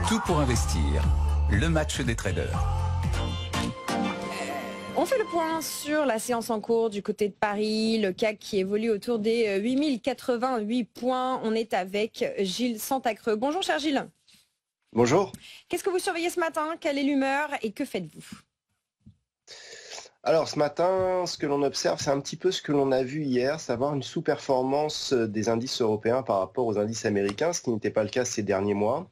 Tout pour investir. Le match des traders. On fait le point sur la séance en cours du côté de Paris, le CAC qui évolue autour des 8088 points. On est avec Gilles Santacreux. Bonjour cher Gilles. Bonjour. Qu'est-ce que vous surveillez ce matin? Quelle est l'humeur et que faites-vous? Alors ce matin, ce que l'on observe, c'est un petit peu ce que l'on a vu hier, savoir une sous-performance des indices européens par rapport aux indices américains, ce qui n'était pas le cas ces derniers mois.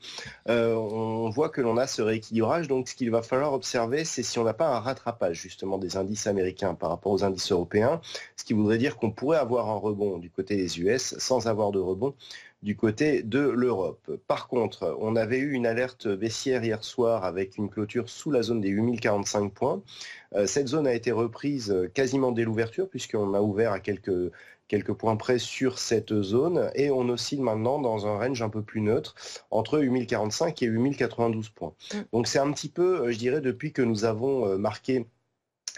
On voit que l'on a ce rééquilibrage, donc ce qu'il va falloir observer, c'est si on n'a pas un rattrapage justement des indices américains par rapport aux indices européens, ce qui voudrait dire qu'on pourrait avoir un rebond du côté des US sans avoir de rebond du côté de l'Europe. Par contre, on avait eu une alerte baissière hier soir avec une clôture sous la zone des 8045 points. Cette zone a été reprise quasiment dès l'ouverture puisqu'on a ouvert à quelques points près sur cette zone et on oscille maintenant dans un range un peu plus neutre entre 8045 et 8092 points. Donc c'est un petit peu, je dirais, depuis que nous avons marqué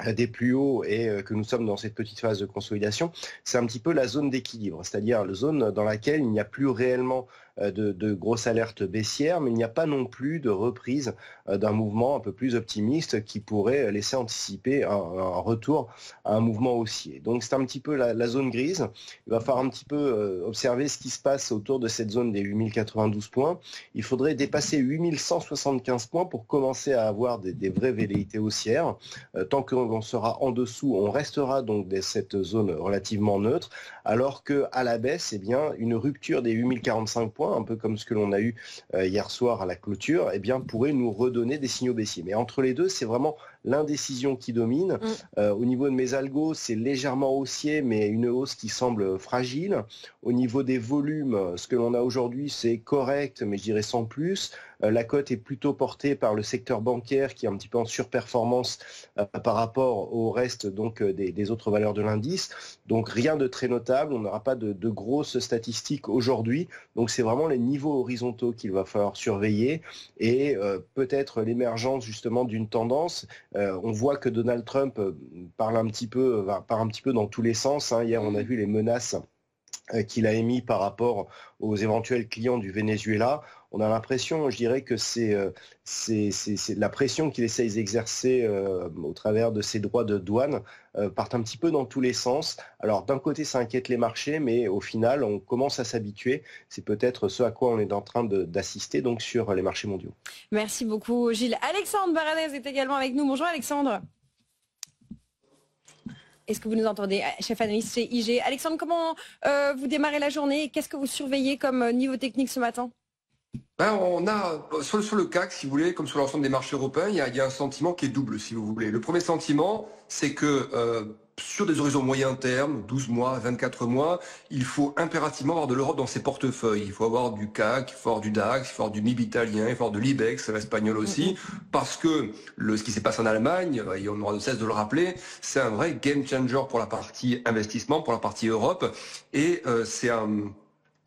des plus hauts et que nous sommes dans cette petite phase de consolidation, c'est un petit peu la zone d'équilibre, c'est-à-dire la zone dans laquelle il n'y a plus réellement de grosses alertes baissières, mais il n'y a pas non plus de reprise d'un mouvement un peu plus optimiste qui pourrait laisser anticiper un retour à un mouvement haussier. Donc c'est un petit peu la zone grise. Il va falloir un petit peu observer ce qui se passe autour de cette zone des 8092 points. Il faudrait dépasser 8175 points pour commencer à avoir des vraies velléités haussières. Tant qu'on sera en dessous, on restera donc dans cette zone relativement neutre, alors qu'à la baisse, eh bien, une rupture des 8045 points, un peu comme ce que l'on a eu hier soir à la clôture, eh bien, pourrait nous redonner des signaux baissiers. Mais entre les deux, c'est vraiment l'indécision qui domine. Au niveau de mes algos, c'est légèrement haussier, mais une hausse qui semble fragile. Au niveau des volumes, ce que l'on a aujourd'hui, c'est correct, mais je dirais sans plus. La cote est plutôt portée par le secteur bancaire qui est un petit peu en surperformance par rapport au reste donc, des autres valeurs de l'indice. Donc rien de très notable, on n'aura pas de grosses statistiques aujourd'hui. Donc c'est vraiment les niveaux horizontaux qu'il va falloir surveiller et peut-être l'émergence justement d'une tendance. On voit que Donald Trump part un petit peu dans tous les sens. Hier, on a vu les menaces qu'il a émis par rapport aux éventuels clients du Venezuela. On a l'impression, je dirais, que c'est la pression qu'il essaye d'exercer au travers de ses droits de douane part un petit peu dans tous les sens. Alors d'un côté, ça inquiète les marchés, mais au final, on commence à s'habituer. C'est peut-être ce à quoi on est en train d'assister donc sur les marchés mondiaux. Merci beaucoup Gilles. Alexandre Baranez est également avec nous. Bonjour Alexandre. Est-ce que vous nous entendez, chef analyste chez IG? Alexandre, comment vous démarrez la journée? Qu'est-ce que vous surveillez comme niveau technique ce matin? On a, sur le CAC, si vous voulez, comme sur l'ensemble des marchés européens, il y a un sentiment qui est double, si vous voulez. Le premier sentiment, c'est que sur des horizons moyen terme, 12 mois, 24 mois, il faut impérativement avoir de l'Europe dans ses portefeuilles. Il faut avoir du CAC, il faut avoir du DAX, il faut avoir du MIB italien, il faut avoir de l'IBEX, l'espagnol aussi, parce que ce qui s'est passé en Allemagne, et on aura de cesse de le rappeler, c'est un vrai game changer pour la partie investissement, pour la partie Europe, et c'est un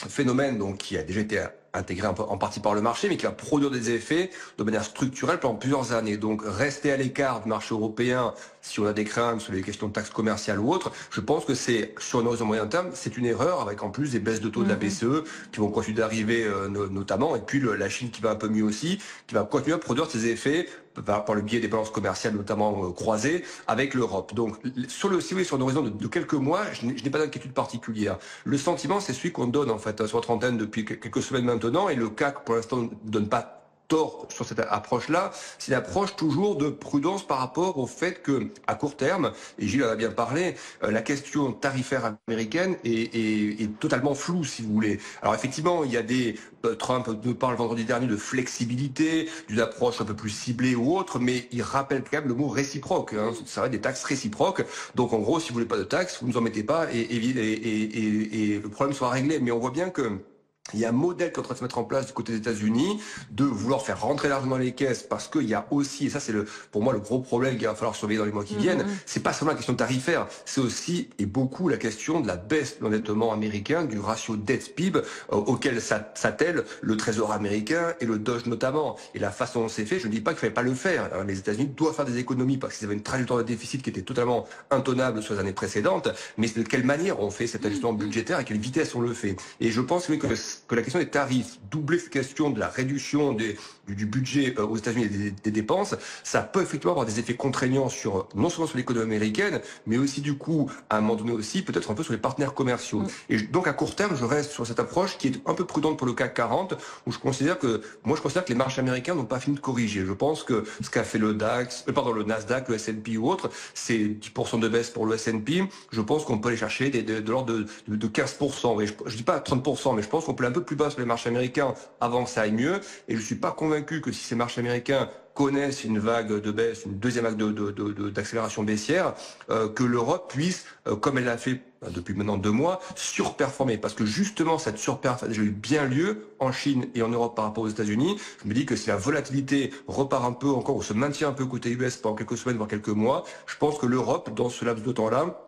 phénomène donc qui a déjà été intégré en partie par le marché, mais qui va produire des effets de manière structurelle pendant plusieurs années. Donc rester à l'écart du marché européen, si on a des craintes sur les questions de taxes commerciales ou autres, je pense que c'est, sur un horizon moyen terme, c'est une erreur, avec en plus des baisses de taux de la BCE qui vont continuer d'arriver notamment, et puis la Chine qui va un peu mieux aussi, qui va continuer à produire ses effets par le biais des balances commerciales notamment croisées avec l'Europe. Donc sur un horizon de quelques mois, je n'ai pas d'inquiétude particulière. Le sentiment, c'est celui qu'on donne en fait sur la trentaine depuis quelques semaines maintenant, et le CAC pour l'instant ne donne pas tort sur cette approche-là. C'est une approche toujours de prudence par rapport au fait que, à court terme, et Gilles en a bien parlé, la question tarifaire américaine est totalement floue, si vous voulez. Alors effectivement, il y a Trump nous parle vendredi dernier de flexibilité, d'une approche un peu plus ciblée ou autre, mais il rappelle quand même le mot réciproque. Ça va être des taxes réciproques. Donc en gros, si vous voulez pas de taxes, vous ne nous en mettez pas et le problème sera réglé. Mais on voit bien que il y a un modèle qui est en train de se mettre en place du côté des États-Unis de vouloir faire rentrer l'argent dans les caisses parce qu'il y a aussi, et ça c'est pour moi le gros problème qu'il va falloir surveiller dans les mois qui viennent, c'est pas seulement la question tarifaire, c'est aussi et beaucoup la question de la baisse de l'endettement américain, du ratio dette-PIB auquel s'attellent le Trésor américain et le Doge notamment. Et la façon dont c'est fait, je ne dis pas qu'il ne fallait pas le faire. Les États-Unis doivent faire des économies parce qu'ils avaient une trajectoire de déficit qui était totalement intenable sur les années précédentes, mais de quelle manière on fait cet ajustement budgétaire, à quelle vitesse on le fait. Et je pense que que la question des tarifs, doubler cette question de la réduction du budget aux États-Unis et des dépenses, ça peut effectivement avoir des effets contraignants non seulement sur l'économie américaine, mais aussi du coup, à un moment donné aussi, peut-être un peu sur les partenaires commerciaux. Et donc à court terme, je reste sur cette approche qui est un peu prudente pour le CAC 40, où je considère que les marchés américains n'ont pas fini de corriger. Je pense que ce qu'a fait le Nasdaq, le S&P ou autre, c'est 10% de baisse pour le S&P. Je pense qu'on peut aller chercher de l'ordre de 15%. Et je dis pas 30%, mais je pense qu'on peut aller un peu plus bas sur les marchés américains avant que ça aille mieux. Et je suis pas convaincu que si ces marchés américains connaissent une vague de baisse, une deuxième vague d'accélération baissière, que l'Europe puisse, comme elle l'a fait depuis maintenant 2 mois, surperformer. Parce que justement, cette surperf a déjà eu bien lieu en Chine et en Europe par rapport aux États-Unis. Je me dis que si la volatilité repart un peu encore ou se maintient un peu côté US pendant quelques semaines, voire quelques mois, je pense que l'Europe, dans ce laps de temps-là,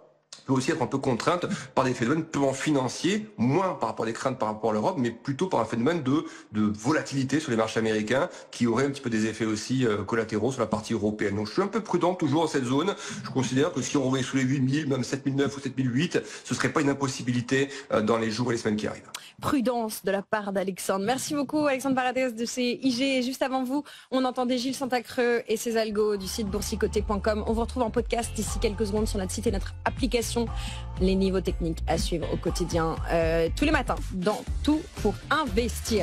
peut aussi être un peu contrainte par des phénomènes purement financiers, moins par rapport à des craintes par rapport à l'Europe, mais plutôt par un phénomène de volatilité sur les marchés américains qui aurait un petit peu des effets aussi collatéraux sur la partie européenne. Donc je suis un peu prudent toujours dans cette zone. Je considère que si on revenait sous les 8000, même 7009 ou 7008, ce serait pas une impossibilité dans les jours et les semaines qui arrivent. Prudence de la part d'Alexandre. Merci beaucoup Alexandre Baradès de CIG. Et juste avant vous, on entendait Gilles Santacreux et ses algos du site boursicoté.com. On vous retrouve en podcast d'ici quelques secondes sur notre site et notre application. Les niveaux techniques à suivre au quotidien tous les matins dans Tout pour investir.